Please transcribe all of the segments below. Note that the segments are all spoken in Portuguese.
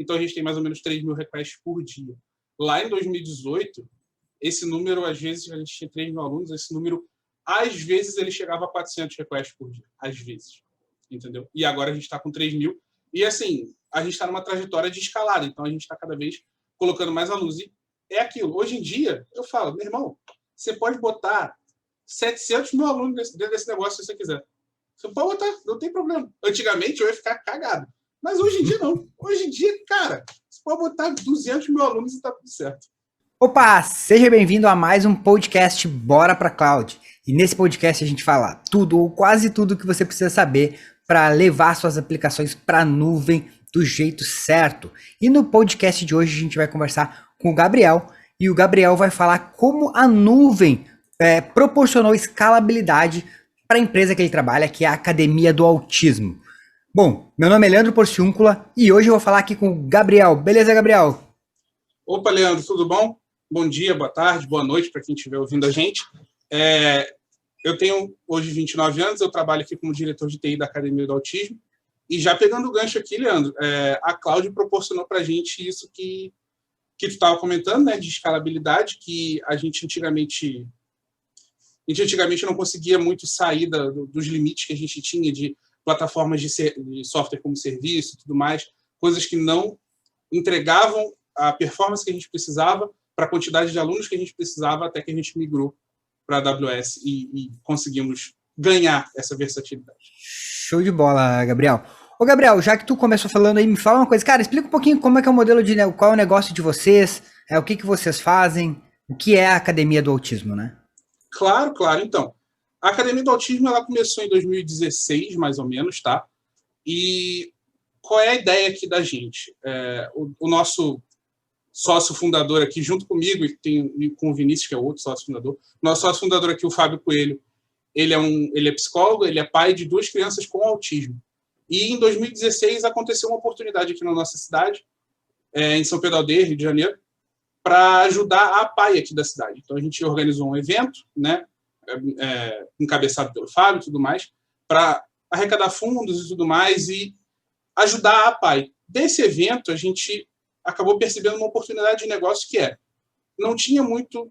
Então, a gente tem mais ou menos 3 mil requests por dia. Lá em 2018, esse número, às vezes, a gente tinha 3 mil alunos, esse número, às vezes, ele chegava a 400 requests por dia. Às vezes. Entendeu? E agora a gente está com 3 mil. E, assim, a gente está numa trajetória de escalada. Então, a gente está cada vez colocando mais alunos. E é aquilo. Hoje em dia, eu falo, meu irmão, você pode botar 700 mil alunos dentro desse negócio se você quiser. Você pode botar, não tem problema. Antigamente, eu ia ficar cagado. Mas hoje em dia, não. Hoje em dia, cara, você pode botar 200 mil alunos e está tudo certo. Opa, seja bem-vindo a mais um podcast Bora Pra Cloud. E nesse podcast a gente fala tudo ou quase tudo que você precisa saber para levar suas aplicações para a nuvem do jeito certo. E no podcast de hoje a gente vai conversar com o Gabriel e o Gabriel vai falar como a nuvem proporcionou escalabilidade para a empresa que ele trabalha, que é a Academia do Autismo. Bom, meu nome é Leandro Porciúncula e hoje eu vou falar aqui com o Gabriel. Beleza, Gabriel? Opa, Leandro, tudo bom? Bom dia, boa tarde, boa noite para quem estiver ouvindo a gente. Eu tenho hoje 29 anos, eu trabalho aqui como diretor de TI da Academia do Autismo. E já pegando o gancho aqui, Leandro, a Cloud proporcionou para a gente isso que tu estava comentando, né, de escalabilidade, que a gente antigamente não conseguia muito sair dos limites que a gente tinha de plataformas de software como serviço e tudo mais, coisas que não entregavam a performance que a gente precisava para a quantidade de alunos que a gente precisava, até que a gente migrou para a AWS e conseguimos ganhar essa versatilidade. Show de bola, Gabriel. Ô, Gabriel, já que tu começou falando aí, me fala uma coisa. Cara, explica um pouquinho como é que é o modelo de... Qual é o negócio de vocês, o que vocês fazem, o que é a Academia do Autismo, né? Claro. Então, a Academia do Autismo, ela começou em 2016, mais ou menos, tá? E qual é a ideia aqui da gente? O nosso sócio fundador aqui, junto comigo, e com o Vinícius, que é outro sócio fundador, nosso sócio fundador aqui, o Fábio Coelho, ele é psicólogo, ele é pai de 2 crianças com autismo. E em 2016 aconteceu uma oportunidade aqui na nossa cidade, em São Pedro Aldeia, Rio de Janeiro, para ajudar a APAE aqui da cidade. Então a gente organizou um evento, né, encabeçado pelo Fábio e tudo mais, para arrecadar fundos e tudo mais e ajudar a APAE. Desse evento, a gente acabou percebendo uma oportunidade de negócio que não tinha muito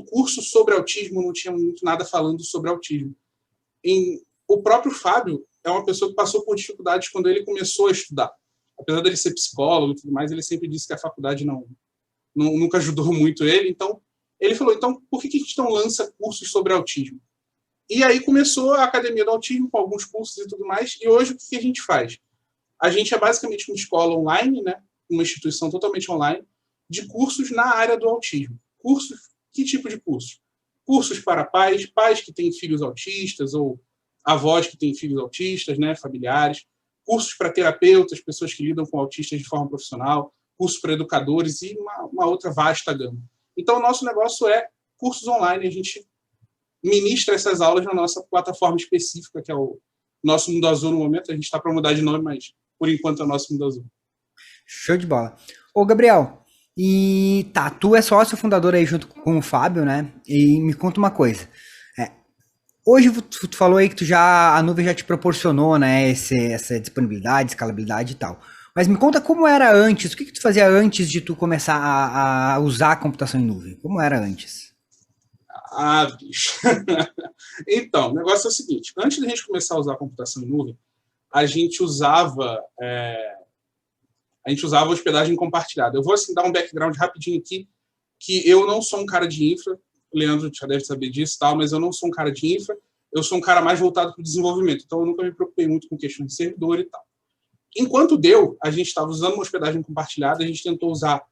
curso sobre autismo, não tinha muito nada falando sobre autismo. O próprio Fábio é uma pessoa que passou por dificuldades quando ele começou a estudar. Apesar dele ser psicólogo e tudo mais, ele sempre disse que a faculdade nunca ajudou muito ele. Então, ele falou, por que a gente não lança cursos sobre autismo? E aí começou a Academia do Autismo, com alguns cursos e tudo mais. E hoje, o que a gente faz? A gente é basicamente uma escola online, né? Uma instituição totalmente online, de cursos na área do autismo. Cursos, que tipo de cursos? Cursos para pais que têm filhos autistas, ou avós que têm filhos autistas, né, familiares. Cursos para terapeutas, pessoas que lidam com autistas de forma profissional. Cursos para educadores e uma outra vasta gama. Então, o nosso negócio é cursos online. A gente ministra essas aulas na nossa plataforma específica, que é o Nosso Mundo Azul no momento. A gente está para mudar de nome, mas, por enquanto, é o Nosso Mundo Azul. Show de bola. Ô, Gabriel, tu é sócio fundador aí junto com o Fábio, né? E me conta uma coisa. Hoje tu falou aí que a nuvem já te proporcionou, né, essa disponibilidade, escalabilidade e tal. Mas me conta como era antes, o que tu fazia antes de tu começar a usar a computação em nuvem? Como era antes? Bicho. Então, o negócio é o seguinte, antes da gente começar a usar a computação em nuvem, a gente usava hospedagem compartilhada. Eu vou dar um background rapidinho aqui, que eu não sou um cara de infra, o Leandro já deve saber disso, mas eu não sou um cara de infra, eu sou um cara mais voltado para o desenvolvimento, então eu nunca me preocupei muito com questões de servidor e tal. Enquanto a gente estava usando uma hospedagem compartilhada, a gente tentou usar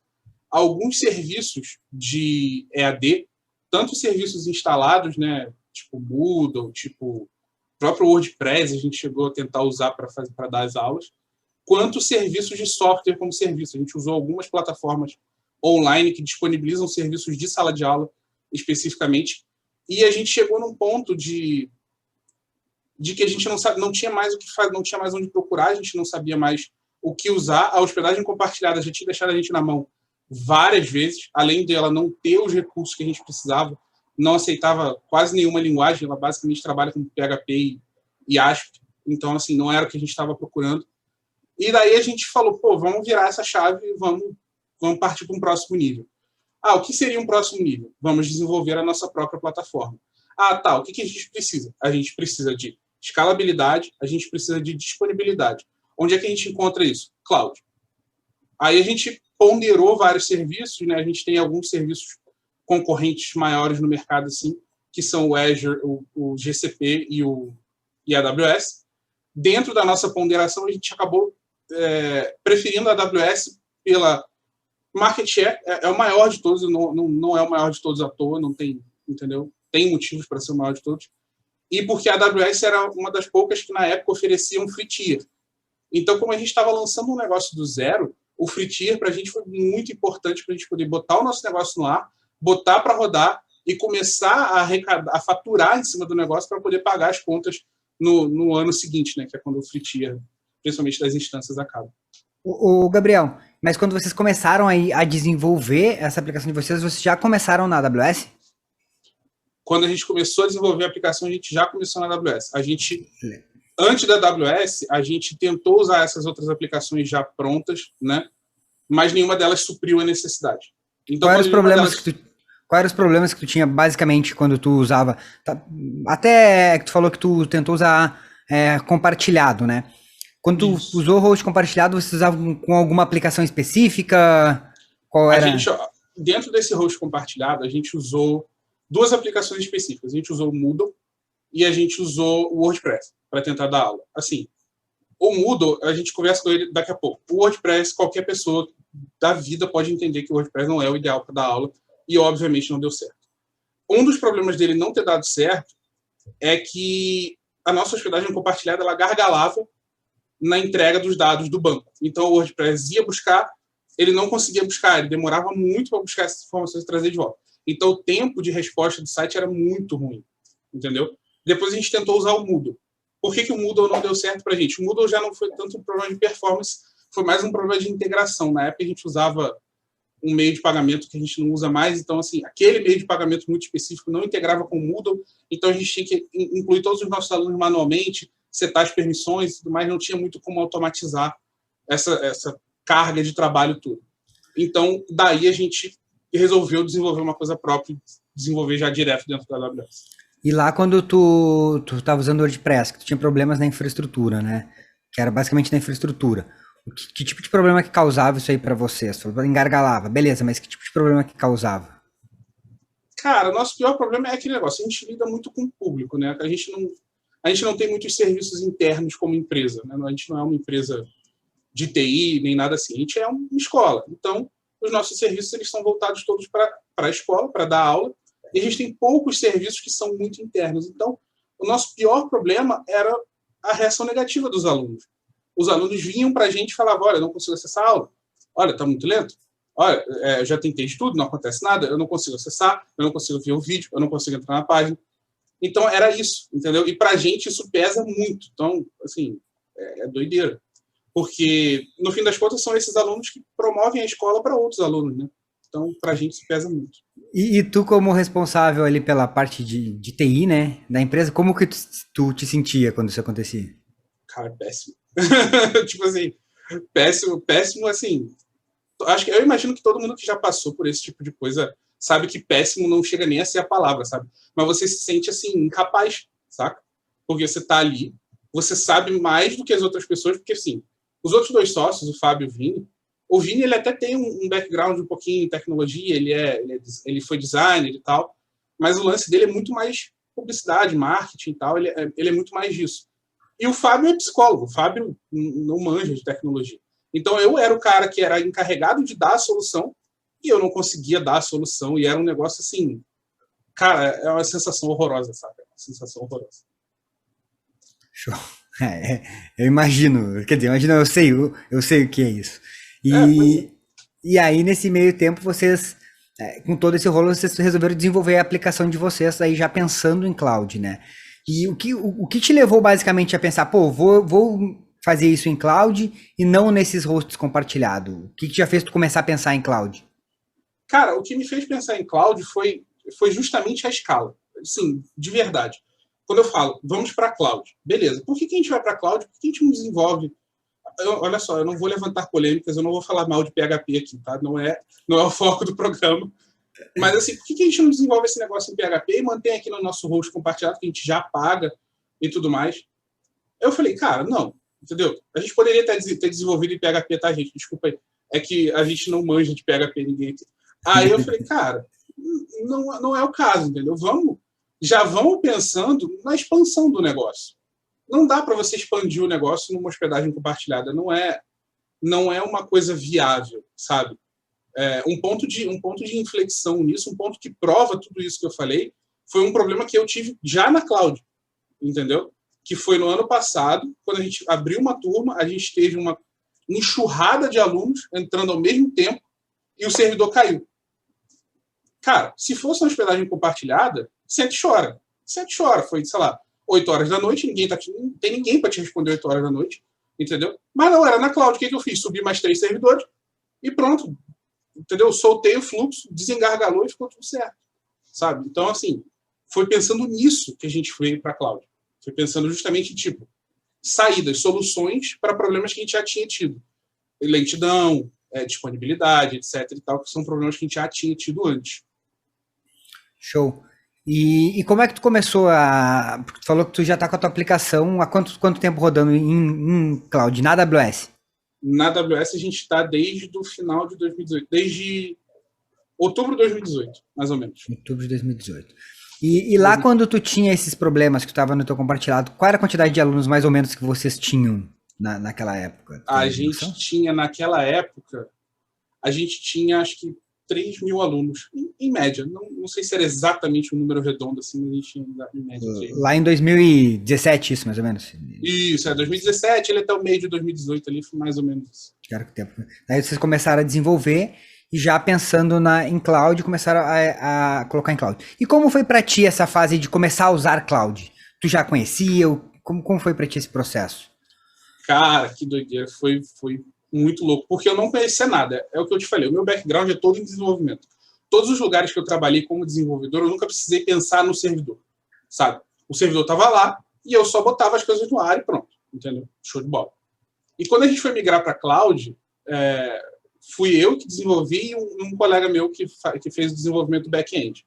alguns serviços de EAD, tanto serviços instalados, né, tipo Moodle, tipo próprio WordPress, a gente chegou a tentar usar para dar as aulas, quanto serviços de software como serviço. A gente usou algumas plataformas online que disponibilizam serviços de sala de aula especificamente, e a gente chegou num ponto de que a gente não tinha mais o que fazer, não tinha mais onde procurar, a gente não sabia mais o que usar. A hospedagem compartilhada já tinha deixado a gente na mão várias vezes, além dela não ter os recursos que a gente precisava, não aceitava quase nenhuma linguagem, ela basicamente trabalha com PHP e ASP, então, assim, não era o que a gente estava procurando. E daí a gente falou, pô, vamos virar essa chave e vamos partir para um próximo nível. Ah, o que seria um próximo nível? Vamos desenvolver a nossa própria plataforma. Ah, tá, o que a gente precisa? A gente precisa de escalabilidade, a gente precisa de disponibilidade. Onde é que a gente encontra isso? Cloud. Aí a gente ponderou vários serviços, né? A gente tem alguns serviços concorrentes maiores no mercado, assim, que são o Azure, o GCP e a AWS. Dentro da nossa ponderação, a gente acabou preferindo a AWS pela market share, é o maior de todos, não é o maior de todos à toa, não tem, entendeu? Tem motivos para ser o maior de todos. E porque a AWS era uma das poucas que na época oferecia um free tier. Então, como a gente estava lançando um negócio do zero, o free tier para a gente foi muito importante para a gente poder botar o nosso negócio no ar, botar para rodar e começar a faturar em cima do negócio para poder pagar as contas no ano seguinte, né? Que é quando o free tier, principalmente das instâncias, acaba. O Gabriel, mas quando vocês começaram a desenvolver essa aplicação de vocês já começaram na AWS? Quando a gente começou a desenvolver a aplicação, a gente já começou na AWS. Antes da AWS, a gente tentou usar essas outras aplicações já prontas, né? Mas nenhuma delas supriu a necessidade. Então, quais eram os problemas que tu tinha basicamente quando tu usava? Até que tu falou que tu tentou usar compartilhado, né? Quando tu usou o host compartilhado, você usava com alguma aplicação específica? Qual era? Dentro desse host compartilhado, a gente usou duas aplicações específicas. A gente usou o Moodle e a gente usou o WordPress para tentar dar aula. Assim, o Moodle, a gente conversa com ele daqui a pouco. O WordPress, qualquer pessoa da vida pode entender que o WordPress não é o ideal para dar aula e, obviamente, não deu certo. Um dos problemas dele não ter dado certo é que a nossa hospedagem compartilhada, ela gargalava na entrega dos dados do banco. Então, o WordPress ia buscar, ele não conseguia buscar, ele demorava muito para buscar essas informações e trazer de volta. Então, o tempo de resposta do site era muito ruim, entendeu? Depois a gente tentou usar o Moodle. Por que o Moodle não deu certo para a gente? O Moodle já não foi tanto um problema de performance, foi mais um problema de integração. Na época, a gente usava um meio de pagamento que a gente não usa mais, então, assim, aquele meio de pagamento muito específico não integrava com o Moodle, então a gente tinha que incluir todos os nossos alunos manualmente, setar as permissões e tudo mais, não tinha muito como automatizar essa carga de trabalho tudo. Então, daí a gente resolveu desenvolver uma coisa própria, desenvolver já direto dentro da AWS. E lá quando tu estava usando o WordPress, que tu tinha problemas na infraestrutura, né? Que era basicamente na infraestrutura. Que tipo de problema que causava isso aí para vocês? Tu falou, engargalava, beleza, mas que tipo de problema que causava? Cara, o nosso pior problema é aquele negócio, a gente lida muito com o público, né? A gente não tem muitos serviços internos como empresa, né? A gente não é uma empresa de TI, nem nada assim. A gente é uma escola. Então, os nossos serviços eles são voltados todos para a escola, para dar aula, e a gente tem poucos serviços que são muito internos. Então, o nosso pior problema era a reação negativa dos alunos. Os alunos vinham para a gente e falavam, olha, eu não consigo acessar a aula. Olha, está muito lento. Olha, eu já tentei de tudo, não acontece nada, eu não consigo acessar, eu não consigo ver o vídeo, eu não consigo entrar na página. Então, era isso, entendeu? E para a gente isso pesa muito. Então, assim, é doideira. Porque, no fim das contas, são esses alunos que promovem a escola para outros alunos, né? Então, para a gente isso pesa muito. E tu, como responsável ali pela parte de TI, né, da empresa, como que tu te sentia quando isso acontecia? Cara, péssimo. Tipo assim, péssimo, assim. Eu imagino que todo mundo que já passou por esse tipo de coisa sabe que péssimo não chega nem a ser a palavra, sabe? Mas você se sente, assim, incapaz, saca? Porque você tá ali, você sabe mais do que as outras pessoas, porque, assim, os outros dois sócios, o Fábio e o Vini, ele até tem um background um pouquinho em tecnologia, ele foi designer e tal, mas o lance dele é muito mais publicidade, marketing e tal, ele é muito mais disso. E o Fábio é psicólogo, o Fábio não manja de tecnologia. Então, eu era o cara que era encarregado de dar a solução e eu não conseguia dar a solução e era um negócio assim... Cara, é uma sensação horrorosa, sabe? É uma sensação horrorosa. Show. Eu imagino, quer dizer, eu sei o que é isso. E aí, nesse meio tempo, vocês, com todo esse rolo, vocês resolveram desenvolver a aplicação de vocês aí já pensando em cloud, né? E o que te levou basicamente a pensar, pô, vou fazer isso em cloud e não nesses hosts compartilhados? O que já fez tu começar a pensar em cloud? Cara, o que me fez pensar em cloud foi justamente a escala. Assim, de verdade. Quando eu falo, vamos para cloud, beleza. Por que a gente vai para cloud? Por que a gente não desenvolve olha só, eu não vou levantar polêmicas, eu não vou falar mal de PHP aqui, tá? Não é o foco do programa. Mas, assim, por que a gente não desenvolve esse negócio em PHP e mantém aqui no nosso host compartilhado, que a gente já paga e tudo mais? Eu falei, cara, não, entendeu? A gente poderia ter desenvolvido em PHP, tá, gente? Desculpa aí. É que a gente não manja de PHP, ninguém aqui. Aí eu falei, cara, não é o caso, entendeu? Já vamos pensando na expansão do negócio. Não dá para você expandir o negócio numa hospedagem compartilhada. Não é uma coisa viável, sabe? Um ponto de inflexão nisso, um ponto que prova tudo isso que eu falei, foi um problema que eu tive já na cloud, entendeu? Que foi no ano passado, quando a gente abriu uma turma, a gente teve uma enxurrada de alunos entrando ao mesmo tempo e o servidor caiu. Cara, se fosse uma hospedagem compartilhada, sente e chora. Sente e chora. Foi, sei lá, 8 horas da noite, não tem ninguém para te responder 8 horas da noite, entendeu? Mas não, era na cloud. O que eu fiz? Subi mais 3 servidores e pronto. Entendeu? Soltei o fluxo, desengargalou e ficou tudo certo, sabe? Então, assim, foi pensando nisso que a gente veio para a cloud. Foi pensando justamente, tipo, saídas, soluções para problemas que a gente já tinha tido. Lentidão, disponibilidade, etc. e tal, que são problemas que a gente já tinha tido antes. Show. E como é que tu começou a... Tu falou que tu já está com a tua aplicação há quanto tempo rodando em cloud, na AWS? Na AWS a gente está desde o final de 2018, desde outubro de 2018, mais ou menos. Outubro de 2018. E lá quando tu tinha esses problemas que tu estava no teu compartilhado, qual era a quantidade de alunos mais ou menos que vocês tinham naquela época? A gente tinha, naquela época, acho que 3 mil alunos, em média. Não sei se era exatamente um número redondo, assim, mas a gente tinha em média. Lá em 2017, isso, mais ou menos? Isso, 2017, ele até o meio de 2018 ali, foi mais ou menos isso. Cara, que tempo. Aí vocês começaram a desenvolver e já pensando em cloud, começaram a colocar em cloud. E como foi para ti essa fase de começar a usar cloud? Tu já conhecia? Como foi para ti esse processo? Cara, que doideira. Foi muito louco, porque eu não conhecia nada. É o que eu te falei, o meu background é todo em desenvolvimento. Todos os lugares que eu trabalhei como desenvolvedor, eu nunca precisei pensar no servidor, sabe? O servidor estava lá e eu só botava as coisas no ar e pronto, entendeu? Show de bola. E quando a gente foi migrar para cloud, fui eu que desenvolvi e um colega meu que fez o desenvolvimento back-end.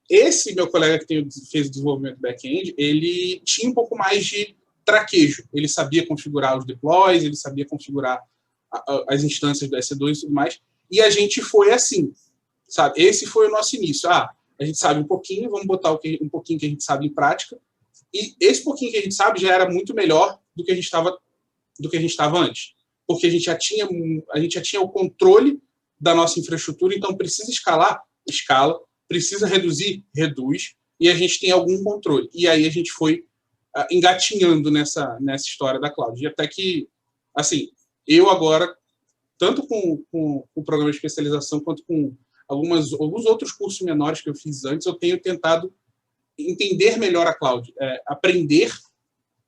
Esse meu colega que fez o desenvolvimento back-end, ele tinha um pouco mais de traquejo. Ele sabia configurar os deploys, ele sabia configurar as instâncias do EC2 e tudo mais. E a gente foi assim, sabe? Esse foi o nosso início. A gente sabe um pouquinho, vamos botar um pouquinho que a gente sabe em prática. E esse pouquinho que a gente sabe já era muito melhor do que a gente estava antes. Porque a gente já tinha o controle da nossa infraestrutura, então precisa escalar, escala, precisa reduzir, reduz, e a gente tem algum controle. E aí a gente foi engatinhando nessa história da cloud. E até que, assim, eu agora, tanto com o programa de especialização, quanto com alguns outros cursos menores que eu fiz antes, eu tenho tentado entender melhor a cloud, aprender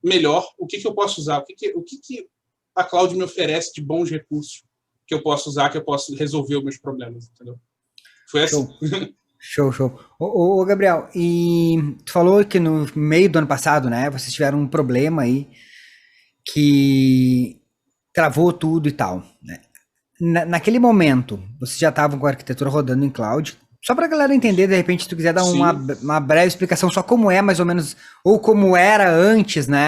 melhor o que eu posso usar, o que a cloud me oferece de bons recursos que eu posso usar, que eu posso resolver os meus problemas, entendeu? Foi assim. Show. Ô, Gabriel, e tu falou que no meio do ano passado, né, vocês tiveram um problema aí que travou tudo e tal, né? Naquele momento, vocês já estavam com a arquitetura rodando em cloud. Só para a galera entender, de repente, se tu quiser dar uma breve explicação só como é mais ou menos, ou como era antes, né,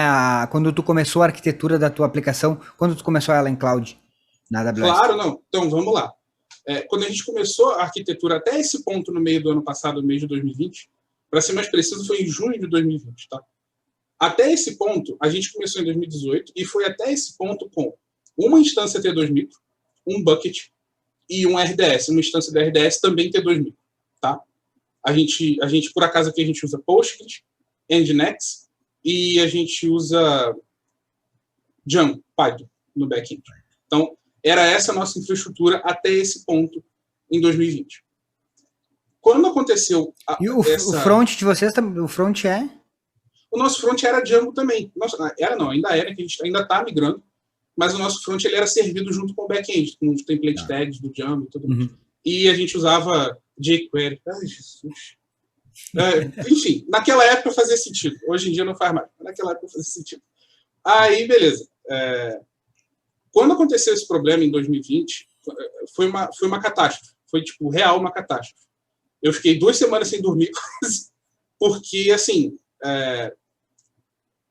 quando tu começou a arquitetura da tua aplicação, quando tu começou ela em cloud, na AWS. Claro, não. Então, vamos lá. Quando a gente começou a arquitetura até esse ponto no meio do ano passado, no mês de 2020, para ser mais preciso, foi em junho de 2020, tá? Até esse ponto, a gente começou em 2018 e foi até esse ponto com uma instância T2 micro, um bucket e um RDS, uma instância da RDS também T2 micro, tá? A gente, por acaso, aqui a gente usa Postgres, Nginx e a gente usa Django, Python, no back-end. Então, era essa a nossa infraestrutura até esse ponto em 2020. Quando aconteceu... o front de vocês, o front é? O nosso front era Django também. Ainda era, que a gente ainda está migrando, mas o nosso front ele era servido junto com o back-end, com os template tags do Django e tudo mais. E a gente usava jQuery. Ai, Jesus. Enfim, naquela época fazia sentido. Hoje em dia não faz mais. Naquela época fazia sentido. Aí, beleza. Quando aconteceu esse problema em 2020, foi uma catástrofe. Foi, tipo, real uma catástrofe. Eu fiquei 2 semanas sem dormir, porque, assim,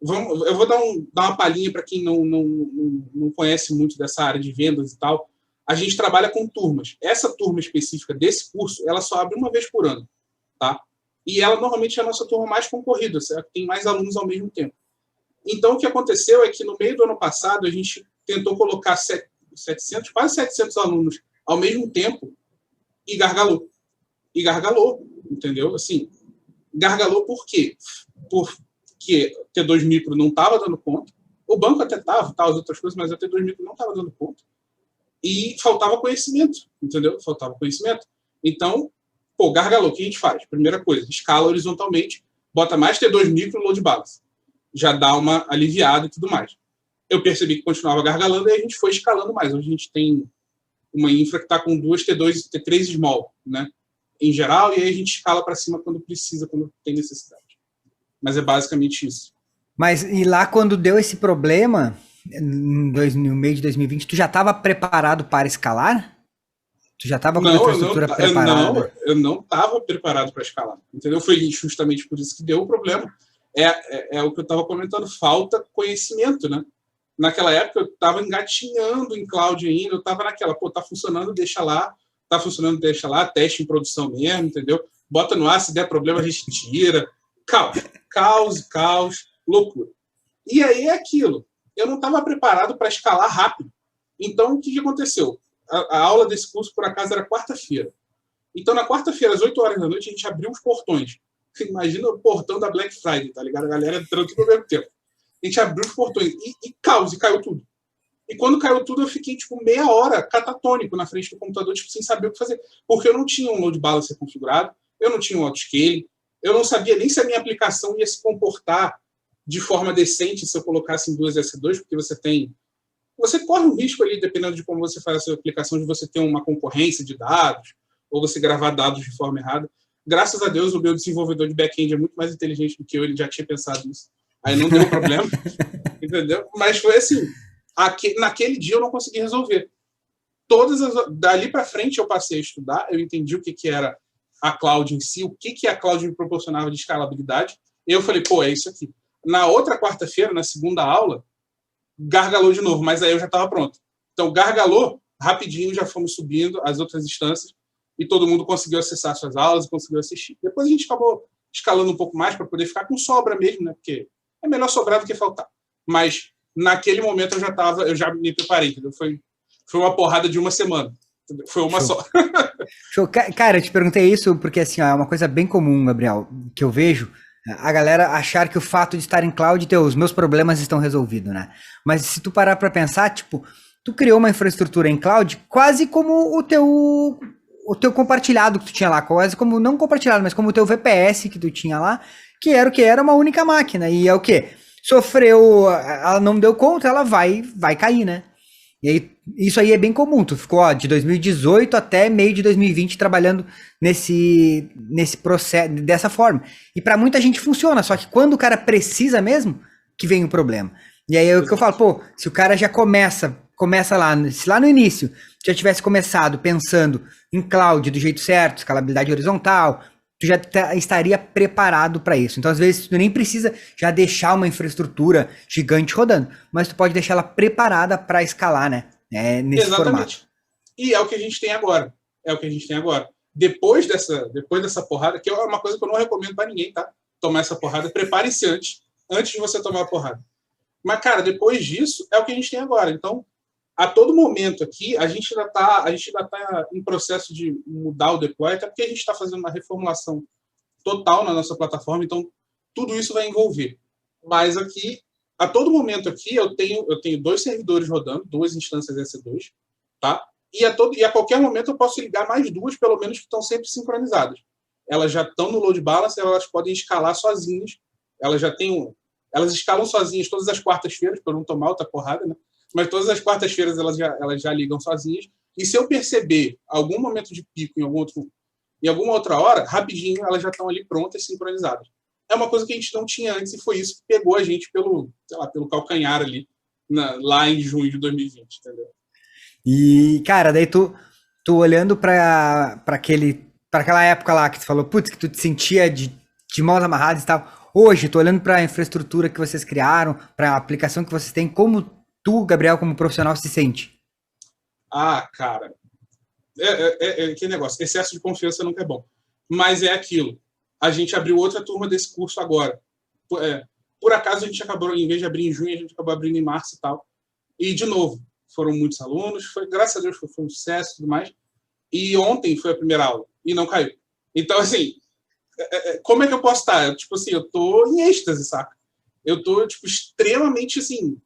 eu vou dar uma palhinha para quem não conhece muito dessa área de vendas e tal. A gente trabalha com turmas. Essa turma específica desse curso, ela só abre uma vez por ano, tá? E ela normalmente é a nossa turma mais concorrida, tem mais alunos ao mesmo tempo. Então, o que aconteceu é que no meio do ano passado, a gente tentou colocar 700, quase 700 alunos ao mesmo tempo e gargalou. E gargalou, entendeu? Assim, gargalou por quê? Porque T2 Micro não estava dando conta, o banco até estava, as outras coisas, mas a T2 Micro não estava dando conta. E faltava conhecimento, entendeu? Faltava conhecimento. Então, gargalou, o que a gente faz? Primeira coisa, escala horizontalmente, bota mais T2 Micro no load balance. Já dá uma aliviada e tudo mais. Eu percebi que continuava gargalando e a gente foi escalando mais. Hoje a gente tem uma infra que está com 2 T2 e T3 small, né? Em geral, e aí a gente escala para cima quando precisa, quando tem necessidade. Mas é basicamente isso. Mas e lá quando deu esse problema, no meio de 2020, tu já estava preparado para escalar? Tu já estava com a infraestrutura preparada? Não, eu não estava preparado para escalar, entendeu? Foi justamente por isso que deu o problema. É o que eu estava comentando, falta conhecimento, né? Naquela época eu estava engatinhando em cloud ainda, eu estava naquela, tá funcionando, deixa lá, tá funcionando, deixa lá, teste em produção mesmo, entendeu? Bota no ar, se der problema a gente tira. Caos, loucura. E aí é aquilo, eu não estava preparado para escalar rápido. Então, o que aconteceu? A aula desse curso, por acaso, era quarta-feira. Então, na quarta-feira, às 8 horas da noite, a gente abriu os portões. Imagina o portão da Black Friday, tá ligado? A galera entrando tudo ao mesmo tempo. A gente abriu os portões e caiu tudo. E quando caiu tudo, eu fiquei, tipo, meia hora catatônico na frente do computador, tipo, sem saber o que fazer. Porque eu não tinha um load balancer configurado, eu não tinha um autoscaling, eu não sabia nem se a minha aplicação ia se comportar de forma decente se eu colocasse em 2 S2, porque você corre um risco ali, dependendo de como você faz a sua aplicação, de você ter uma concorrência de dados, ou você gravar dados de forma errada. Graças a Deus, o meu desenvolvedor de back-end é muito mais inteligente do que eu, ele já tinha pensado nisso. Aí não deu problema, entendeu? Mas foi assim, naquele dia eu não consegui resolver. Dali para frente eu passei a estudar, eu entendi o que era a cloud em si, o que a cloud me proporcionava de escalabilidade, e eu falei, é isso aqui. Na outra quarta-feira, na segunda aula, gargalou de novo, mas aí eu já estava pronto. Então, gargalou, rapidinho já fomos subindo as outras instâncias e todo mundo conseguiu acessar suas aulas e conseguiu assistir. Depois a gente acabou escalando um pouco mais para poder ficar com sobra mesmo, né? Porque é melhor sobrar do que faltar. Mas naquele momento eu já me preparei, entendeu? Foi uma porrada de uma semana. Entendeu? Foi uma só. Show. Cara, eu te perguntei isso porque assim, é uma coisa bem comum, Gabriel, que eu vejo a galera achar que o fato de estar em cloud, os meus problemas estão resolvidos, né? Mas se tu parar para pensar, tipo, tu criou uma infraestrutura em cloud quase como o teu compartilhado que tu tinha lá, quase como, não compartilhado, mas como o teu VPS que tu tinha lá, que era o que era uma única máquina, e é o que? Sofreu, ela não deu conta, ela vai cair, né? E aí, isso aí é bem comum, tu ficou de 2018 até meio de 2020 trabalhando nesse processo, dessa forma. E para muita gente funciona, só que quando o cara precisa mesmo, que vem o problema. E aí é o que eu falo, se o cara já começa lá, se lá no início já tivesse começado pensando em cloud do jeito certo, escalabilidade horizontal, tu já estaria preparado para isso. Então, às vezes, tu nem precisa já deixar uma infraestrutura gigante rodando, mas tu pode deixar ela preparada para escalar, né? Nesse formato. E é o que a gente tem agora. Depois dessa porrada, que é uma coisa que eu não recomendo para ninguém, tá? Tomar essa porrada, prepare-se antes de você tomar a porrada. Mas, cara, depois disso, é o que a gente tem agora. Então, a todo momento aqui, a gente ainda tá em processo de mudar o deploy, até porque a gente está fazendo uma reformulação total na nossa plataforma, então tudo isso vai envolver. Mas aqui, a todo momento aqui, eu tenho 2 servidores rodando, 2 instâncias S2, tá? E a qualquer momento eu posso ligar mais 2, pelo menos, que estão sempre sincronizadas. Elas já estão no load balancer, elas podem escalar sozinhas, elas escalam sozinhas todas as quartas-feiras, para não tomar outra porrada, né? Mas todas as quartas-feiras elas já ligam sozinhas. E se eu perceber algum momento de pico em alguma outra hora, rapidinho elas já estão ali prontas, sincronizadas. É uma coisa que a gente não tinha antes e foi isso que pegou a gente pelo calcanhar ali lá em junho de 2020, entendeu? E, cara, daí tu olhando pra aquela época lá que tu falou, putz, que tu te sentia de mãos amarradas e tal. Hoje, tu olhando pra infraestrutura que vocês criaram, pra aplicação que vocês têm, como tu, Gabriel, como profissional, se sente? Ah, cara, é aquele negócio, excesso de confiança nunca é bom. Mas é aquilo. A gente abriu outra turma desse curso agora. Por acaso, a gente acabou, em vez de abrir em junho, a gente acabou abrindo em março e tal. E, de novo, foram muitos alunos, graças a Deus foi um sucesso e tudo mais. E ontem foi a primeira aula, e não caiu. Então, assim, como é que eu posso estar? Tipo assim, eu tô em êxtase, saca? Eu tô, tipo, extremamente, assim,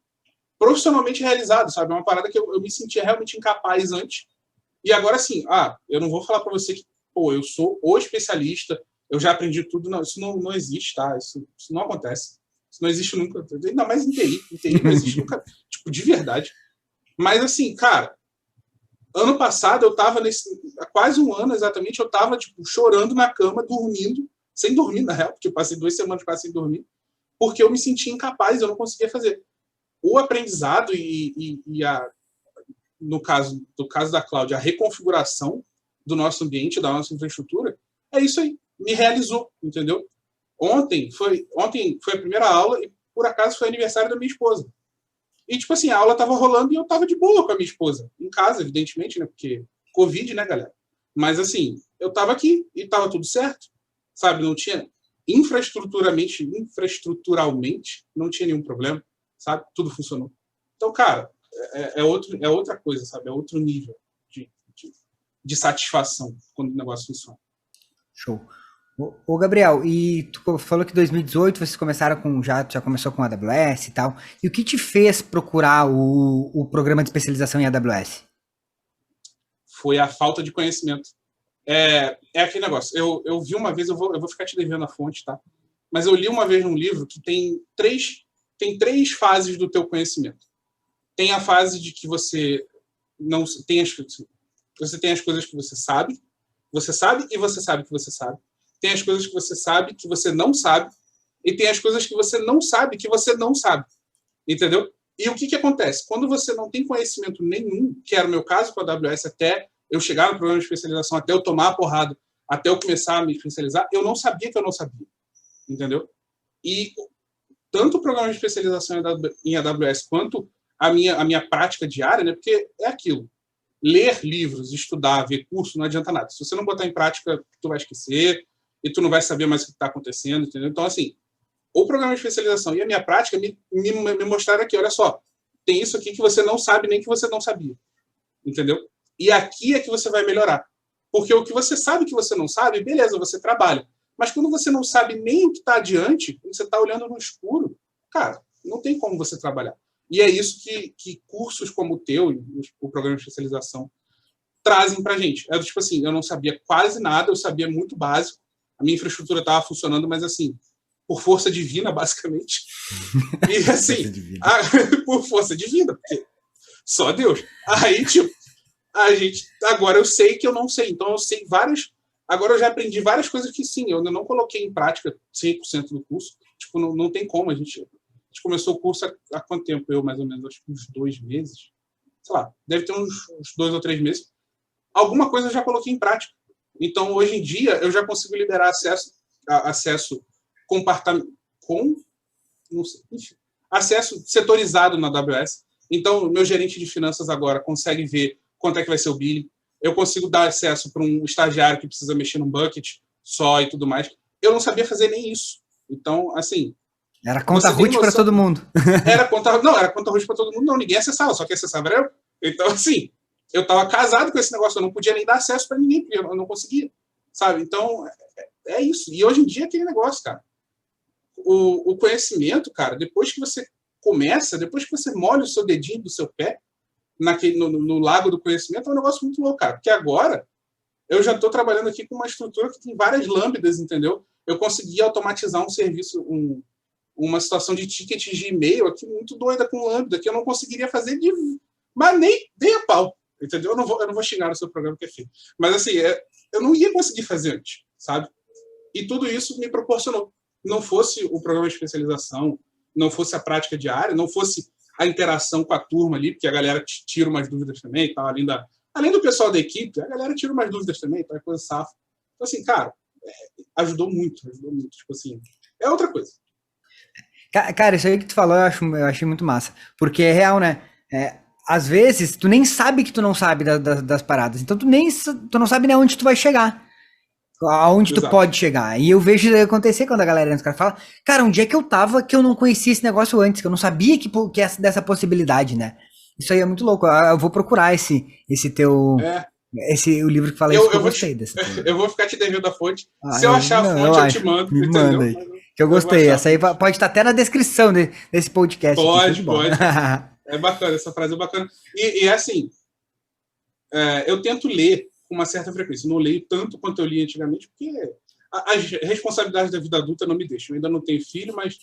profissionalmente realizado, sabe? É uma parada que eu me sentia realmente incapaz antes. E agora, assim, eu não vou falar para você que, pô, eu sou o especialista, eu já aprendi tudo. Não, isso não existe, tá? Isso não acontece. Isso não existe nunca. Ainda mais em TI. Em TI não existe nunca, tipo, de verdade. Mas, assim, cara, ano passado eu tava há quase um ano exatamente, eu tava, tipo, chorando na cama, dormindo, sem dormir, na real, porque eu passei 2 semanas quase sem dormir, porque eu me sentia incapaz, eu não conseguia fazer. O aprendizado no caso da Cláudia, a reconfiguração do nosso ambiente, da nossa infraestrutura, é isso aí. Me realizou, entendeu? Ontem foi a primeira aula e, por acaso, foi aniversário da minha esposa. E, tipo assim, a aula tava rolando e eu tava de boa com a minha esposa. Em casa, evidentemente, né? Porque Covid, né, galera? Mas, assim, eu tava aqui e tava tudo certo, sabe? Não tinha infraestruturalmente, não tinha nenhum problema, sabe? Tudo funcionou. Então, cara, é outra coisa, sabe? É outro nível de satisfação quando o negócio funciona. Show. Ô Gabriel, e tu falou que em 2018 vocês começaram já começou com AWS e tal. E o que te fez procurar o programa de especialização em AWS? Foi a falta de conhecimento. Aquele negócio. Eu vi uma vez, eu vou ficar te devendo a fonte, tá? Mas eu li uma vez num livro que tem três fases do teu conhecimento. Tem a fase de que você não tem você tem as coisas que você sabe e você sabe que você sabe. Tem as coisas que você sabe que você não sabe e tem as coisas que você não sabe que você não sabe. Entendeu? E o que acontece? Quando você não tem conhecimento nenhum, que era o meu caso com a AWS, até eu chegar no programa de especialização, até eu tomar a porrada, até eu começar a me especializar, eu não sabia que eu não sabia. Entendeu? E tanto o programa de especialização em AWS quanto a minha prática diária, né? Porque é aquilo. Ler livros, estudar, ver curso, não adianta nada. Se você não botar em prática, tu vai esquecer e tu não vai saber mais o que está acontecendo, entendeu? Então, assim, o programa de especialização e a minha prática me mostraram aqui, olha só, tem isso aqui que você não sabe nem que você não sabia, entendeu? E aqui é que você vai melhorar. Porque o que você sabe que você não sabe, beleza, você trabalha. Mas quando você não sabe nem o que está adiante, quando você está olhando no escuro, cara, não tem como você trabalhar. E é isso que cursos como o teu, o programa de especialização, trazem pra gente. É tipo assim, eu não sabia quase nada, eu sabia muito básico, a minha infraestrutura estava funcionando, mas assim, por força divina, basicamente. E assim, por força divina, porque só Deus. Aí, tipo, agora eu sei que eu não sei, então eu sei agora eu já aprendi várias coisas que sim, eu ainda não coloquei em prática 100% do curso, tipo, não tem como, a gente começou o curso há quanto tempo? Eu, mais ou menos, acho que uns 2 meses. Sei lá, deve ter uns 2 ou 3 meses. Alguma coisa eu já coloquei em prática. Então, hoje em dia, eu já consigo liberar acesso acesso setorizado na AWS. Então, meu gerente de finanças agora consegue ver quanto é que vai ser o billing. Eu consigo dar acesso para um estagiário que precisa mexer num bucket só e tudo mais. Eu não sabia fazer nem isso. Então, assim, era conta root para todo mundo. Era conta root para todo mundo. Não, ninguém acessava, só que acessava era eu. Então, assim, eu estava casado com esse negócio, eu não podia nem dar acesso para ninguém, porque eu não conseguia, sabe? Então, é isso. E hoje em dia é aquele negócio, cara. O conhecimento, cara, depois que você começa, depois que você molha o seu dedinho do seu pé no lago do conhecimento, é um negócio muito louco, cara. Porque agora eu já estou trabalhando aqui com uma estrutura que tem várias lambdas, entendeu? Eu consegui automatizar um serviço, uma situação de tickets de e-mail aqui muito doida com Lambda, que eu não conseguiria fazer mas nem a pau, entendeu? Eu não vou xingar no seu programa que é feio. Mas assim, eu não ia conseguir fazer antes, sabe? E tudo isso me proporcionou. Não fosse o programa de especialização, não fosse a prática diária, não fosse a interação com a turma ali, porque a galera tira umas dúvidas também, tá? Além do pessoal da equipe, a galera tira umas dúvidas também, tá? Coisa safa. Então, assim, cara, ajudou muito. Tipo assim, é outra coisa. Cara, isso aí que tu falou, eu achei muito massa. Porque é real, né? Às vezes, tu nem sabe que tu não sabe das paradas. Então, tu não sabe nem onde tu vai chegar. Aonde tu pode chegar. E eu vejo isso acontecer quando a galera entra, os caras falam, cara, onde é que eu tava que eu não conhecia esse negócio antes, que eu não sabia que dessa possibilidade, né? Isso aí é muito louco. Eu vou procurar esse teu... o livro que fala isso, que eu gostei desse. Eu vou ficar te devendo a fonte. Se eu achar a fonte, eu te mando. Me manda aí. Que eu gostei. Essa aí pode estar até na descrição desse podcast. Pode. É bacana, essa frase é bacana. E assim, eu tento ler com uma certa frequência. Não leio tanto quanto eu li antigamente, porque as responsabilidades da vida adulta não me deixam. Eu ainda não tenho filho, mas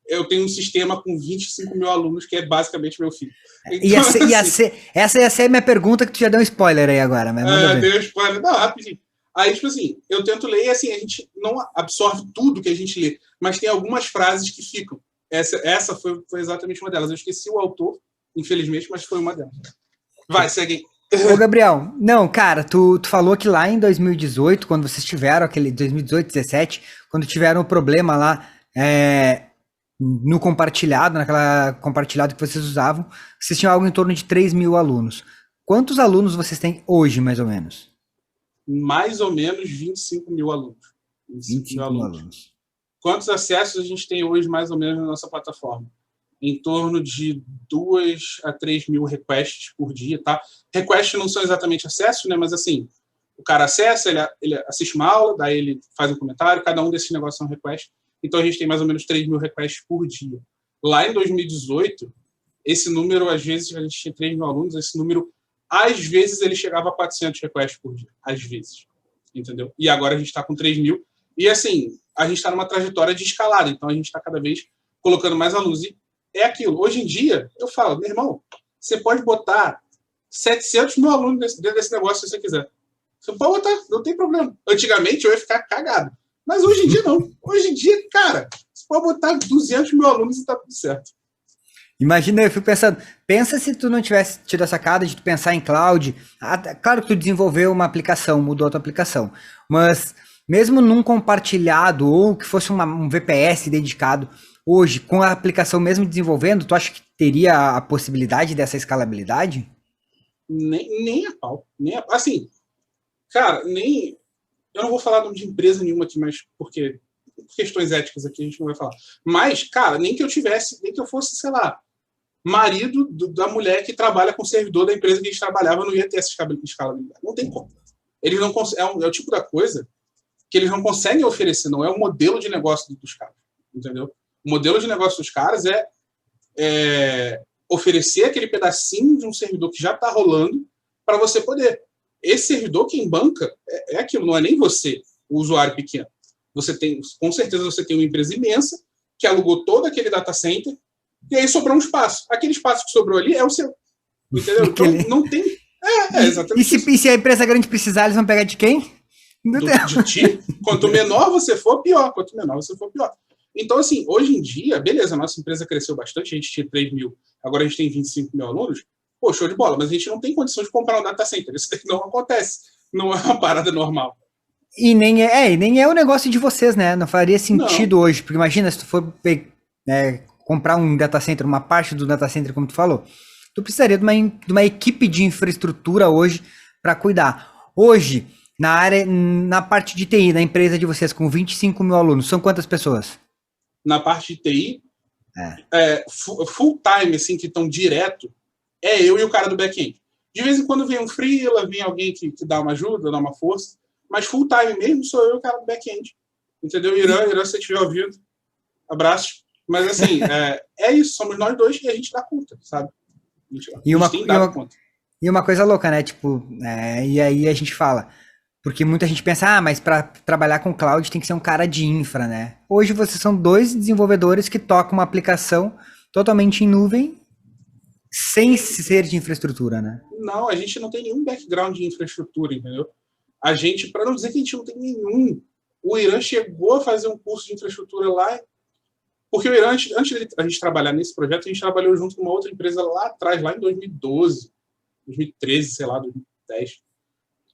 eu tenho um sistema com 25 mil alunos, que é basicamente meu filho. Então, essa ia ser a minha pergunta, que tu já deu um spoiler aí agora. Mas deu um spoiler. Não, rapidinho. Aí, tipo assim, eu tento ler e assim, a gente não absorve tudo que a gente lê, mas tem algumas frases que ficam. Essa foi exatamente uma delas. Eu esqueci o autor, infelizmente, mas foi uma delas. Vai, segue aí. Ô, Gabriel, não, cara, tu falou que lá em 2018, quando vocês tiveram aquele 2018, 2017, quando tiveram o problema lá no compartilhado, naquela compartilhado que vocês usavam, vocês tinham algo em torno de 3 mil alunos. Quantos alunos vocês têm hoje, mais ou menos? Mais ou menos 25 mil alunos. 25 mil alunos. Quantos acessos a gente tem hoje, mais ou menos, na nossa plataforma? Em torno de 2 a 3 mil requests por dia, tá? Requests não são exatamente acessos, né? Mas, assim, o cara acessa, ele assiste uma aula, daí ele faz um comentário, cada um desses negócios são requests. Então, a gente tem mais ou menos 3 mil requests por dia. Lá em 2018, esse número, às vezes, a gente tinha 3 mil alunos, esse número, às vezes, ele chegava a 400 requests por dia. Às vezes. Entendeu? E agora a gente está com 3 mil. E, assim, a gente está numa trajetória de escalada. Então, a gente está cada vez colocando mais alunos. E é aquilo. Hoje em dia, eu falo, meu irmão, você pode botar 700 mil alunos dentro desse negócio se você quiser. Você pode botar, não tem problema. Antigamente, eu ia ficar cagado. Mas hoje em dia, não. Hoje em dia, cara, você pode botar 200 mil alunos e tá tudo certo. Imagina, eu fico pensando, pensa se tu não tivesse tido a sacada de tu pensar em cloud. Claro que tu desenvolveu uma aplicação, mudou a tua aplicação, mas mesmo num compartilhado ou que fosse um VPS dedicado, hoje, com a aplicação mesmo desenvolvendo, tu acha que teria a possibilidade dessa escalabilidade? Nem a pau. Assim, cara, nem... Eu não vou falar nome de empresa nenhuma aqui, mas porque questões éticas aqui a gente não vai falar. Mas, cara, nem que eu fosse, sei lá, marido da mulher que trabalha com o servidor da empresa que a gente trabalhava, não ia ter essa escalabilidade. Não tem como. Eles não é o tipo da coisa que eles não conseguem oferecer, não é o modelo de negócio dos caras, entendeu? O modelo de negócio dos caras é oferecer aquele pedacinho de um servidor que já está rolando para você poder. Esse servidor, quem banca, é aquilo, não é nem você, o usuário pequeno. Com certeza você tem uma empresa imensa que alugou todo aquele data center e aí sobrou um espaço. Aquele espaço que sobrou ali é o seu. Entendeu? Então, não tem... exatamente. E se a empresa grande precisar, eles vão pegar de quem? De ti. Quanto menor você for, pior. Então, assim, hoje em dia, beleza, a nossa empresa cresceu bastante, a gente tinha 3 mil, agora a gente tem 25 mil alunos, pô, show de bola, mas a gente não tem condição de comprar um data center, isso não acontece, não é uma parada normal. E nem é o negócio de vocês, né? Não faria sentido hoje, porque imagina se tu for comprar um data center, uma parte do data center, como tu falou, tu precisaria de uma equipe de infraestrutura hoje para cuidar. Hoje, na parte de TI, na empresa de vocês, com 25 mil alunos, são quantas pessoas? Na parte de TI, full time, assim, que estão direto, é eu e o cara do back-end. De vez em quando vem um freela, vem alguém que dá uma ajuda, dá uma força, mas full time mesmo sou eu e o cara do back-end. Entendeu? Irã, se você estiver ouvindo, abraço. Mas assim, é isso, somos nós dois e a gente dá conta, sabe? E uma coisa louca, né? Tipo, e aí a gente fala, porque muita gente pensa, mas para trabalhar com cloud tem que ser um cara de infra, né? Hoje vocês são 2 desenvolvedores que tocam uma aplicação totalmente em nuvem, sem ser de infraestrutura, né? Não, a gente não tem nenhum background de infraestrutura, entendeu? A gente, para não dizer que a gente não tem nenhum, o Irã chegou a fazer um curso de infraestrutura lá Porque o Irã, antes de a gente trabalhar nesse projeto, a gente trabalhou junto com uma outra empresa lá atrás, lá em 2012, 2013, sei lá, 2010.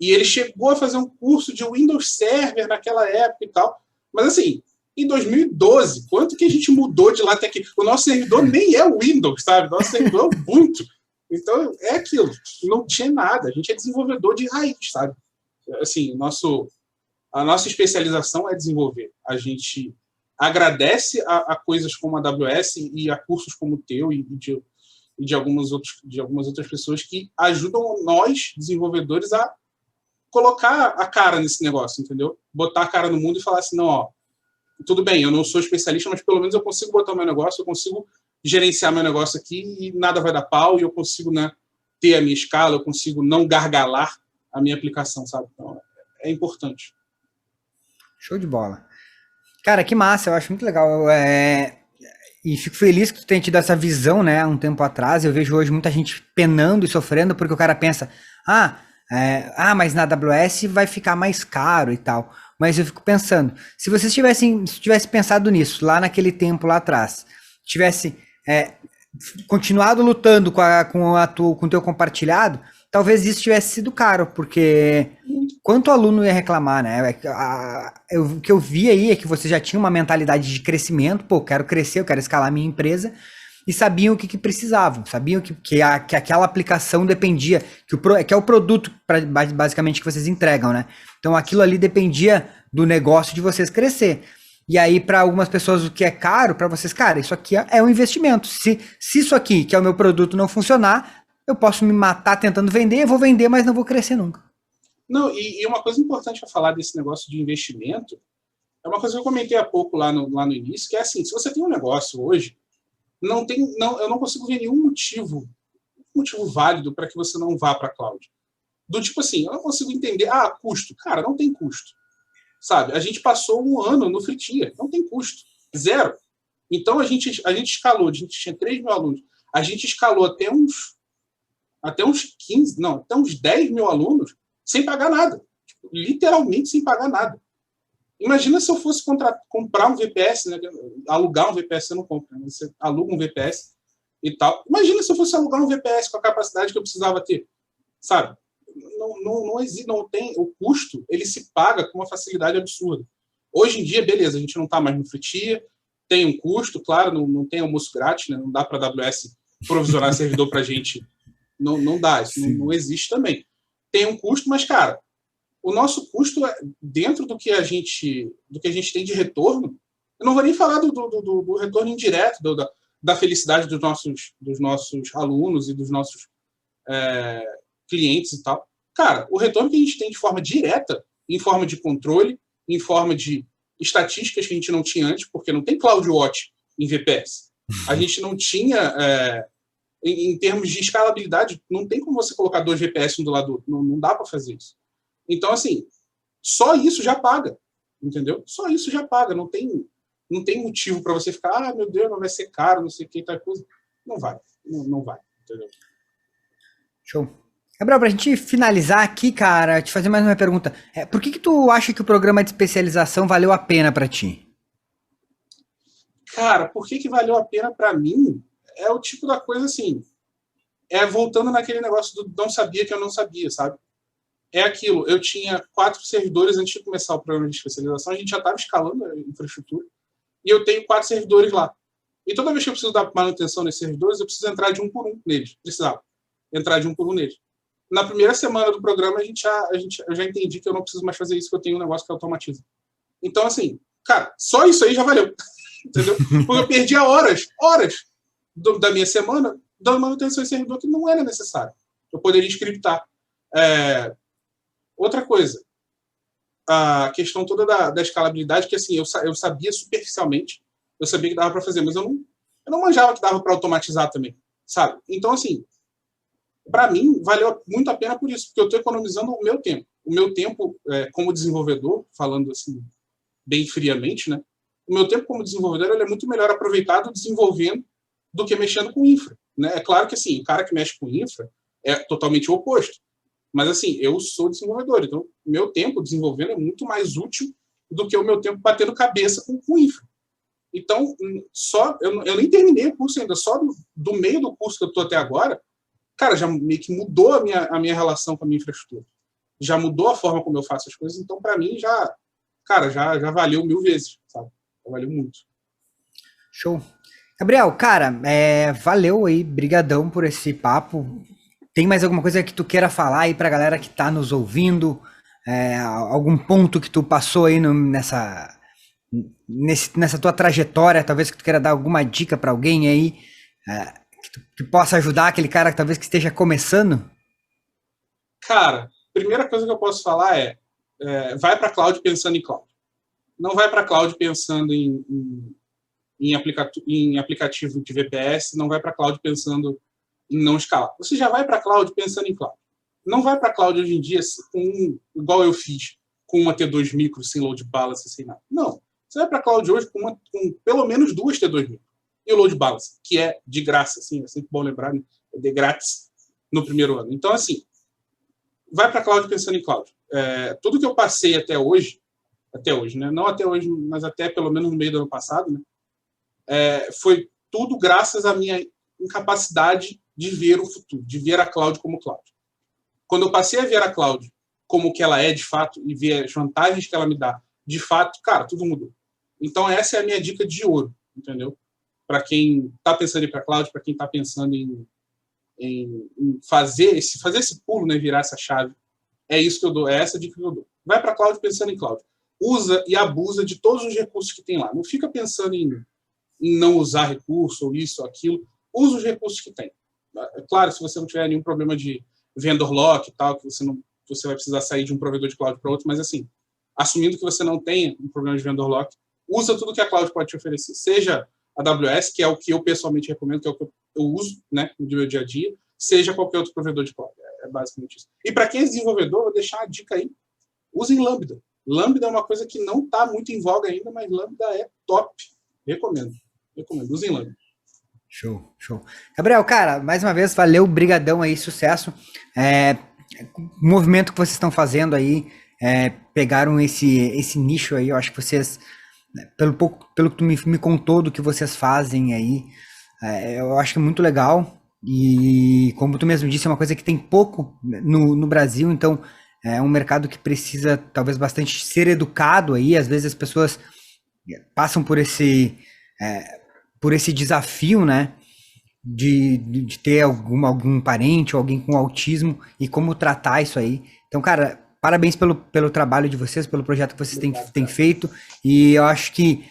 E ele chegou a fazer um curso de Windows Server naquela época e tal. Mas assim, em 2012, quanto que a gente mudou de lá até aqui? O nosso servidor nem é o Windows, sabe? O nosso servidor é o Ubuntu. Então, é aquilo. Não tinha nada. A gente é desenvolvedor de raiz, sabe? Assim, a nossa especialização é desenvolver. A gente agradece a coisas como a AWS e a cursos como o teu e de algumas outras pessoas que ajudam nós, desenvolvedores, a colocar a cara nesse negócio, entendeu? Botar a cara no mundo e falar assim, não, ó, tudo bem, eu não sou especialista, mas pelo menos eu consigo botar o meu negócio, eu consigo gerenciar meu negócio aqui e nada vai dar pau e eu consigo, né, ter a minha escala, eu consigo não gargalar a minha aplicação, sabe? Então, é importante. Show de bola. Cara, que massa, eu acho muito legal. E fico feliz que tu tenha tido essa visão, né, um tempo atrás. Eu vejo hoje muita gente penando e sofrendo porque o cara pensa, mas na AWS vai ficar mais caro e tal. Mas eu fico pensando, se vocês tivesse pensado nisso lá naquele tempo lá atrás, tivesse continuado lutando com o teu compartilhado, talvez isso tivesse sido caro, porque quanto aluno ia reclamar, né? O que eu vi aí é que você já tinha uma mentalidade de crescimento, pô, quero crescer, eu quero escalar minha empresa, e sabiam o que precisavam, sabiam que aquela aplicação dependia, que é o produto basicamente que vocês entregam, né? Então aquilo ali dependia do negócio de vocês crescer. E aí, para algumas pessoas, o que é caro, para vocês, cara, isso aqui é um investimento. Se isso aqui, que é o meu produto, não funcionar, eu posso me matar tentando vender, eu vou vender, mas não vou crescer nunca. Não, e uma coisa importante a falar desse negócio de investimento, é uma coisa que eu comentei há pouco lá no início, que é assim, se você tem um negócio hoje, eu não consigo ver nenhum motivo válido para que você não vá para a cloud. Do tipo assim, eu não consigo entender, custo. Cara, não tem custo. Sabe? A gente passou um ano no free tier, não tem custo. Zero. Então, a gente escalou, a gente tinha 3 mil alunos, a gente escalou até uns 15, não, até uns 10 mil alunos sem pagar nada. Tipo, literalmente sem pagar nada. Imagina se eu fosse comprar um VPS, né? Alugar um VPS, você não compra, né? Você aluga um VPS e tal. Imagina se eu fosse alugar um VPS com a capacidade que eu precisava ter, sabe? Não existe, não tem. O custo, ele se paga com uma facilidade absurda. Hoje em dia, beleza, a gente não está mais no free tier, tem um custo, claro, não tem almoço grátis, né? Não dá para a AWS provisionar servidor para a gente. Não dá, isso não existe também. Tem um custo, mas, cara, o nosso custo, dentro do que a gente tem de retorno, eu não vou nem falar do retorno indireto, da felicidade dos nossos alunos e dos nossos clientes e tal. Cara, o retorno que a gente tem de forma direta, em forma de controle, em forma de estatísticas que a gente não tinha antes, porque não tem CloudWatch em VPS. A gente não tinha, em termos de escalabilidade, não tem como você colocar 2 VPS um do lado do outro. Não dá para fazer isso. Então, assim, só isso já paga, entendeu? Só isso já paga. Não tem motivo para você ficar, meu Deus, mas vai ser caro, não sei o que, tal coisa. Não vai, entendeu? Show. Gabriel, pra gente finalizar aqui, cara, te fazer mais uma pergunta. Por que tu acha que o programa de especialização valeu a pena para ti? Cara, por que valeu a pena para mim? É o tipo da coisa assim, voltando naquele negócio do não sabia que eu não sabia, sabe? É aquilo, eu tinha 4 servidores antes de começar o programa de especialização, a gente já estava escalando a infraestrutura, e eu tenho 4 servidores lá. E toda vez que eu preciso dar manutenção nesses servidores, eu preciso entrar de um por um neles. Precisava entrar de um por um neles. Na primeira semana do programa, eu já entendi que eu não preciso mais fazer isso, que eu tenho um negócio que automatiza. Então, assim, cara, só isso aí já valeu. Entendeu? Porque eu perdia horas da minha semana dando manutenção em servidor que não era necessário. Eu poderia scriptar. Outra coisa, a questão toda da escalabilidade, que assim, eu sabia superficialmente, eu sabia que dava para fazer, mas eu não manjava que dava para automatizar também, sabe? Então, assim, para mim, valeu muito a pena por isso, porque eu estou economizando o meu tempo. O meu tempo como desenvolvedor, falando assim, bem friamente, né? O meu tempo como desenvolvedor ele é muito melhor aproveitado desenvolvendo do que mexendo com infra, né? É claro que, assim, o cara que mexe com infra é totalmente o oposto. Mas, assim, eu sou desenvolvedor, então meu tempo desenvolvendo é muito mais útil do que o meu tempo batendo cabeça com infra. Então, eu nem terminei o curso ainda, só do meio do curso que eu estou até agora, cara, já meio que mudou a minha relação com a minha infraestrutura. Já mudou a forma como eu faço as coisas, então, para mim, já valeu 1000 vezes, sabe? Já valeu muito. Show. Gabriel, cara, valeu aí, brigadão por esse papo. Tem mais alguma coisa que tu queira falar aí pra galera que tá nos ouvindo? Algum ponto que tu passou aí nessa tua trajetória, talvez que tu queira dar alguma dica pra alguém aí, que possa ajudar aquele cara que talvez que esteja começando? Cara, primeira coisa que eu posso falar vai para cloud pensando em cloud. Não vai para cloud pensando em aplicativo de VPS, não vai para cloud pensando em não escalar. Você já vai para cloud pensando em cloud. Não vai para cloud hoje em dia igual eu fiz, com uma T2 micro, sem load balance, sem nada. Não. Você vai para cloud hoje com pelo menos 2 T2 micro. E o load balance, que é de graça, assim, é sempre bom lembrar, né? É de grátis no primeiro ano. Então, assim, vai para cloud pensando em cloud. Tudo que eu passei até hoje, né? Não até hoje, mas até pelo menos no meio do ano passado, né? Foi tudo graças à minha incapacidade de ver o futuro, de ver a cloud como cloud. Quando eu passei a ver a cloud como que ela é de fato e ver as vantagens que ela me dá de fato, cara, tudo mudou. Então essa é a minha dica de ouro, entendeu? Para quem está pensando em ir para a cloud, para quem está pensando em fazer esse pulo, né, virar essa chave, é isso que eu dou, é essa dica que eu dou. Vai para a cloud pensando em cloud. Usa e abusa de todos os recursos que tem lá. Não fica pensando em não usar recurso, ou isso, ou aquilo. Usa os recursos que tem. É claro, se você não tiver nenhum problema de vendor lock e tal, que você vai precisar sair de um provedor de cloud para outro, mas assim, assumindo que você não tenha um problema de vendor lock, usa tudo que a cloud pode te oferecer. Seja a AWS, que é o que eu pessoalmente recomendo, que é o que eu uso, né, no meu dia a dia, seja qualquer outro provedor de cloud. É basicamente isso. E para quem é desenvolvedor, vou deixar a dica aí. Usem Lambda. Lambda é uma coisa que não está muito em voga ainda, mas Lambda é top. Recomendo. Usem Lambda. Show. Gabriel, cara, mais uma vez, valeu, brigadão aí, sucesso. O movimento que vocês estão fazendo aí, pegaram esse nicho aí, eu acho que vocês, pelo que tu me contou do que vocês fazem aí, eu acho que é muito legal. E como tu mesmo disse, é uma coisa que tem pouco no Brasil, então é um mercado que precisa talvez bastante ser educado aí. Às vezes as pessoas passam por esse desafio, né, de ter algum parente ou alguém com autismo e como tratar isso aí. Então, cara, parabéns pelo trabalho de vocês, pelo projeto que vocês têm feito, e eu acho que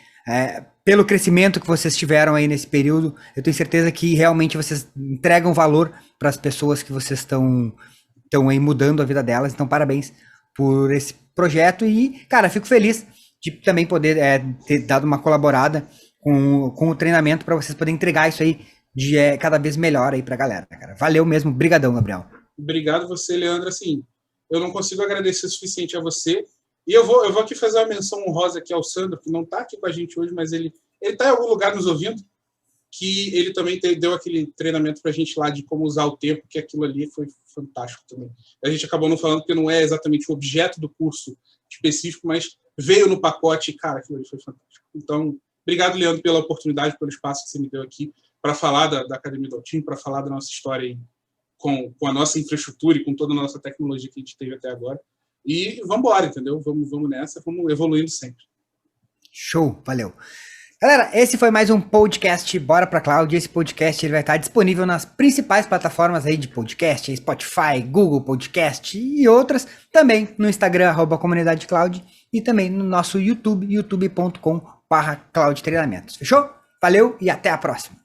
pelo crescimento que vocês tiveram aí nesse período, eu tenho certeza que realmente vocês entregam valor para as pessoas que vocês estão aí mudando a vida delas. Então, parabéns por esse projeto e, cara, fico feliz de também poder ter dado uma colaborada com o treinamento para vocês poderem entregar isso aí cada vez melhor aí para a galera, cara. Valeu mesmo, brigadão, Gabriel. Obrigado você, Leandro. Assim, eu não consigo agradecer o suficiente a você. E eu vou aqui fazer uma menção honrosa aqui ao Sandro, que não está aqui com a gente hoje, mas ele está em algum lugar nos ouvindo, que ele também deu aquele treinamento para a gente lá de como usar o tempo, que aquilo ali foi fantástico também. A gente acabou não falando porque não é exatamente o objeto do curso específico, mas veio no pacote e, cara, aquilo ali foi fantástico. Então, obrigado, Leandro, pela oportunidade, pelo espaço que você me deu aqui para falar da Academia do Altim, para falar da nossa história aí, com a nossa infraestrutura e com toda a nossa tecnologia que a gente teve até agora. E vamos embora, entendeu? Vamos nessa, vamos evoluindo sempre. Show, valeu. Galera, esse foi mais um podcast Bora Pra Cloud. Esse podcast ele vai estar disponível nas principais plataformas aí de podcast, Spotify, Google Podcast e outras. Também no Instagram, @comunidade cloud, e também no nosso YouTube, youtube.com/cloudtreinamentos. Fechou? Valeu e até a próxima.